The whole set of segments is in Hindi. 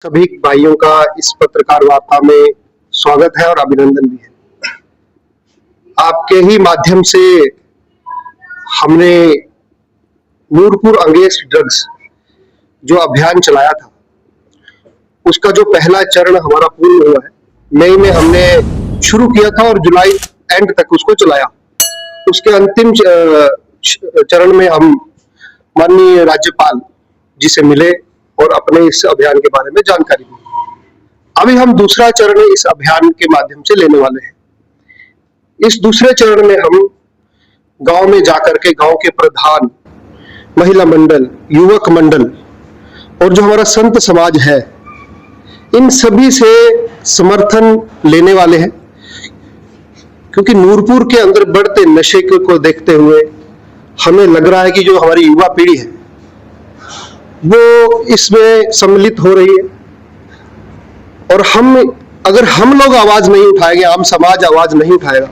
सभी भाइयों का इस पत्रकार वार्ता में स्वागत है और अभिनंदन भी है। आपके ही माध्यम से हमने नूरपुर अगेंस्ट ड्रग्स जो अभियान चलाया था, उसका जो पहला चरण हमारा पूर्ण हुआ है, मई में हमने शुरू किया था और जुलाई एंड तक उसको चलाया। उसके अंतिम चरण में हम माननीय राज्यपाल जी से मिले और अपने इस अभियान के बारे में जानकारी दी। अभी हम दूसरा चरण इस अभियान के माध्यम से लेने वाले हैं। इस दूसरे चरण में हम गांव में जाकर के गांव के प्रधान, महिला मंडल, युवक मंडल और जो हमारा संत समाज है, इन सभी से समर्थन लेने वाले हैं, क्योंकि नूरपुर के अंदर बढ़ते नशे को देखते हुए हमें लग रहा है कि जो हमारी युवा पीढ़ी है वो इसमें सम्मिलित हो रही है। और अगर हम लोग आवाज नहीं उठाएंगे, आम समाज आवाज नहीं उठाएगा,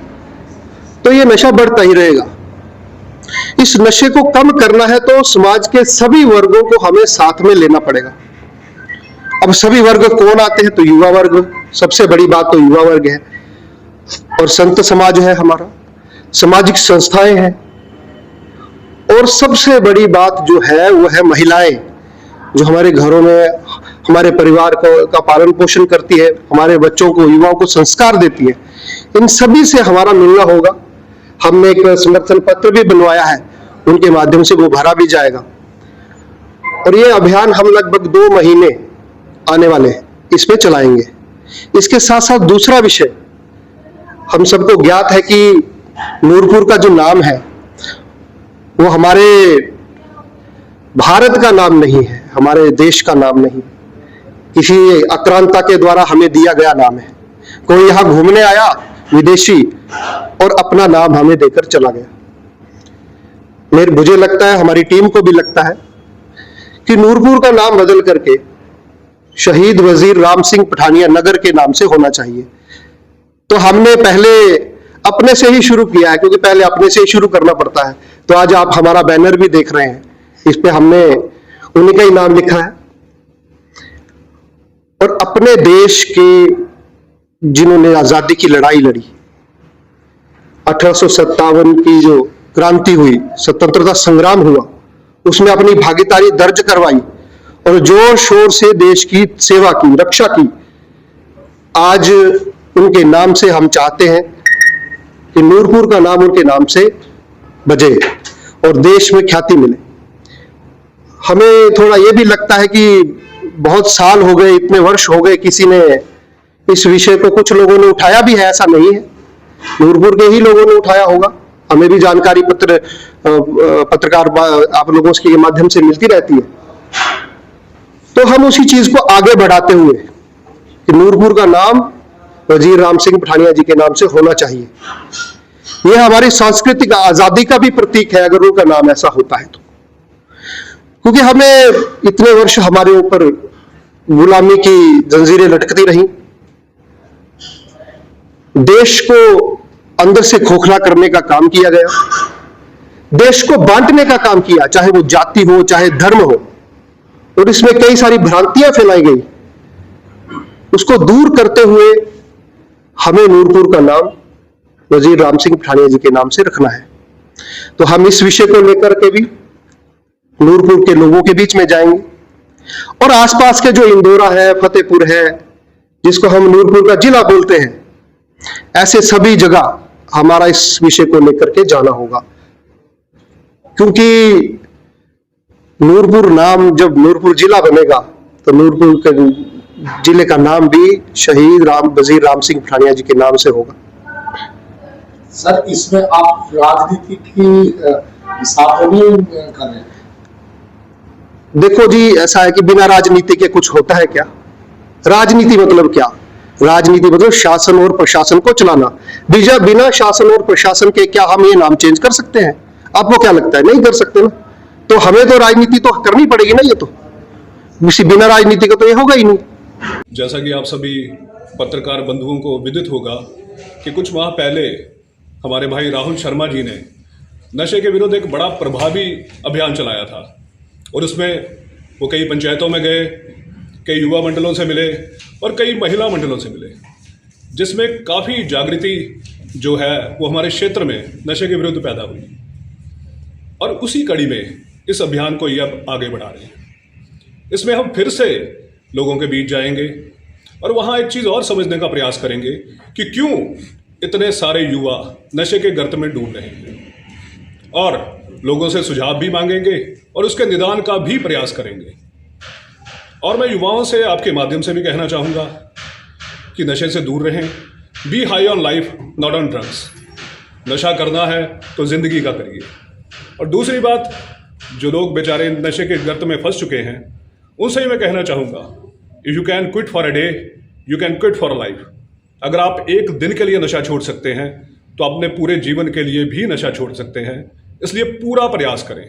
तो ये नशा बढ़ता ही रहेगा। इस नशे को कम करना है तो समाज के सभी वर्गों को हमें साथ में लेना पड़ेगा। अब सभी वर्ग कौन आते हैं? तो युवा वर्ग, सबसे बड़ी बात तो युवा वर्ग है। और संत समाज है, हमारा सामाजिक संस्थाएं हैं, और सबसे बड़ी बात जो है वो है महिलाएं, जो हमारे घरों में हमारे परिवार का पालन पोषण करती है, हमारे बच्चों को, युवाओं को संस्कार देती है। इन सभी से हमारा मिलना होगा। हमने एक समर्थन पत्र भी बनवाया है, उनके माध्यम से वो भरा भी जाएगा। और ये अभियान हम लगभग 2 महीने आने वाले हैं, इसमें चलाएंगे। इसके साथ साथ दूसरा विषय, हम सबको ज्ञात है कि नूरपुर का जो नाम है वो हमारे भारत का नाम नहीं है, हमारे देश का नाम नहीं, किसी आक्रांता के द्वारा हमें दिया गया नाम है। कोई यहां घूमने आया विदेशी और अपना नाम हमें देकर चला गया। मुझे लगता है, हमारी टीम को भी लगता है कि नूरपुर का नाम बदल करके शहीद वजीर राम सिंह पठानिया नगर के नाम से होना चाहिए। तो हमने पहले अपने से ही शुरू किया है, क्योंकि पहले अपने से ही शुरू करना पड़ता है। तो आज आप हमारा बैनर भी देख रहे हैं, इस पे हमने उन्हीं का ही नाम लिखा है। और अपने देश के जिन्होंने आजादी की लड़ाई लड़ी, 1857 की जो क्रांति हुई, स्वतंत्रता संग्राम हुआ, उसमें अपनी भागीदारी दर्ज करवाई और जोर शोर से देश की सेवा की, रक्षा की। आज उनके नाम से हम चाहते हैं कि नूरपुर का नाम उनके नाम से बजे और देश में ख्याति मिले। हमें थोड़ा ये भी लगता है कि बहुत साल हो गए, इतने वर्ष हो गए, किसी ने इस विषय को, कुछ लोगों ने उठाया भी है, ऐसा नहीं है, नूरपुर के ही लोगों ने उठाया होगा। हमें भी जानकारी पत्रकार आप लोगों के माध्यम से मिलती रहती है। तो हम उसी चीज को आगे बढ़ाते हुए कि नूरपुर का नाम वजीर राम सिंह पठानिया जी के नाम से होना चाहिए। यह हमारी सांस्कृतिक आजादी का भी प्रतीक है, अगर उनका नाम ऐसा होता है तो। क्योंकि हमें इतने वर्ष हमारे ऊपर गुलामी की जंजीरें लटकती रही, देश को अंदर से खोखला करने का काम किया गया, देश को बांटने का काम किया, चाहे वो जाति हो, चाहे धर्म हो, और इसमें कई सारी भ्रांतियां फैलाई गई। उसको दूर करते हुए हमें नूरपुर का नाम वजीर राम सिंह पठानिया जी के नाम से रखना है। तो हम इस विषय को लेकर के भी नूरपुर के लोगों के बीच में जाएंगे, और आसपास के जो इंदौरा है, फतेहपुर है, जिसको हम नूरपुर का जिला बोलते हैं, ऐसे सभी जगह हमारा इस विषय को लेकर के जाना होगा। क्योंकि नूरपुर नाम, जब नूरपुर जिला बनेगा तो नूरपुर के जिले का नाम भी शहीद वजीर राम सिंह पठानिया जी के नाम से होगा। सर, इसमें आप राजनीति की साथ नहीं कर रहे? देखो जी, ऐसा है कि बिना राजनीति के कुछ होता है क्या? राजनीति मतलब क्या? राजनीति मतलब शासन और प्रशासन को चलाना। बिना शासन और प्रशासन के क्या हम ये नाम चेंज कर सकते हैं? आपको क्या लगता है? नहीं कर सकते ना। तो हमें तो राजनीति तो करनी पड़ेगी ना। ये तो बिना राजनीति का तो ये होगा ही नहीं। जैसा कि आप सभी पत्रकार बंधुओं को विदित होगा कि कुछ माह पहले हमारे भाई राहुल शर्मा जी ने नशे के विरुद्ध एक बड़ा प्रभावी अभियान चलाया था, और उसमें वो कई पंचायतों में गए, कई युवा मंडलों से मिले और कई महिला मंडलों से मिले, जिसमें काफ़ी जागृति जो है वो हमारे क्षेत्र में नशे के विरुद्ध पैदा हुई। और उसी कड़ी में इस अभियान को ये अब आगे बढ़ा रहे हैं। इसमें हम फिर से लोगों के बीच जाएंगे और वहाँ एक चीज़ और समझने का प्रयास करेंगे कि क्यों इतने सारे युवा नशे के गर्त में डूब रहे हैं, और लोगों से सुझाव भी मांगेंगे और उसके निदान का भी प्रयास करेंगे। और मैं युवाओं से आपके माध्यम से भी कहना चाहूँगा कि नशे से दूर रहें। Be high on life, not on drugs. नशा करना है तो ज़िंदगी का करिए। और दूसरी बात, जो लोग बेचारे नशे के गर्त में फंस चुके हैं, उनसे ही मैं कहना चाहूँगा, if you can quit for a day, you can quit for a life. अगर आप एक दिन के लिए नशा छोड़ सकते हैं तो अपने पूरे जीवन के लिए भी नशा छोड़ सकते हैं। इसलिए पूरा प्रयास करें।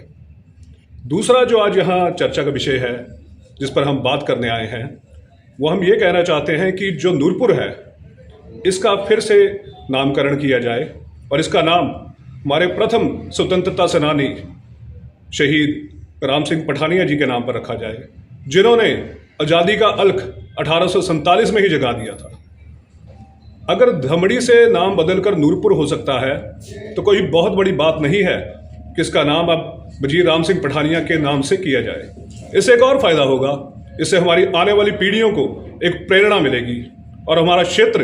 दूसरा जो आज यहाँ चर्चा का विषय है, जिस पर हम बात करने आए हैं, वो हम ये कहना चाहते हैं कि जो नूरपुर है, इसका फिर से नामकरण किया जाए और इसका नाम हमारे प्रथम स्वतंत्रता सेनानी शहीद राम सिंह पठानिया जी के नाम पर रखा जाए, जिन्होंने आज़ादी का अलख 1847 में ही जगा दिया था। अगर धमड़ी से नाम बदलकर नूरपुर हो सकता है तो कोई बहुत बड़ी बात नहीं है कि इसका नाम अब वजीर राम सिंह पठानिया के नाम से किया जाए। इससे एक और फायदा होगा, इससे हमारी आने वाली पीढ़ियों को एक प्रेरणा मिलेगी और हमारा क्षेत्र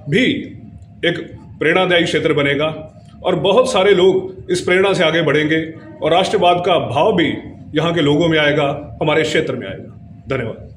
भी एक प्रेरणादायी क्षेत्र बनेगा और बहुत सारे लोग इस प्रेरणा से आगे बढ़ेंगे और राष्ट्रवाद का भाव भी यहाँ के लोगों में आएगा, हमारे क्षेत्र में आएगा। धन्यवाद।